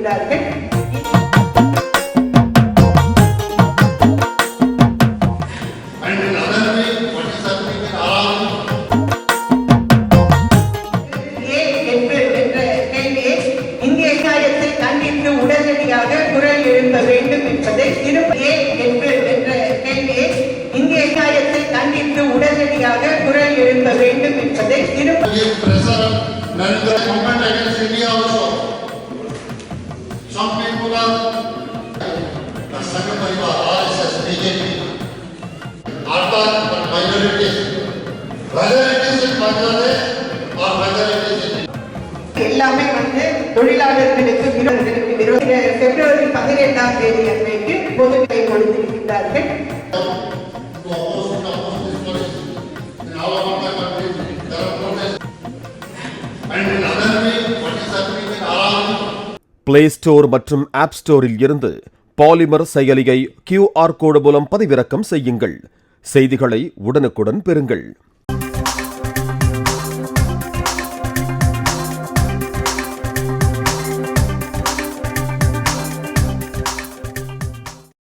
கொண்டிருக்கின்றார்கள். உடனடியாக குரல் எழுப்ப வேண்டும் என்பதை இந்திய நியாயத்தை கண்டித்து உடனடியாக குரல் எழுப்ப வேண்டும் என்பதை எல்லாமே தொழிலாளர்களுக்கு பிப்ரவரி 18ஆம் தேதி அன்றைக்கு பொதுமறை கொடுத்திருக்கிறார்கள். பிளே ஸ்டோர் மற்றும் ஆப் ஸ்டோரில் இருந்து பாலிமர் செயலியை QR கோடு மூலம் பதிவிறக்கம் செய்யுங்கள். செய்திகளை உடனுக்குடன் பெறுங்கள்.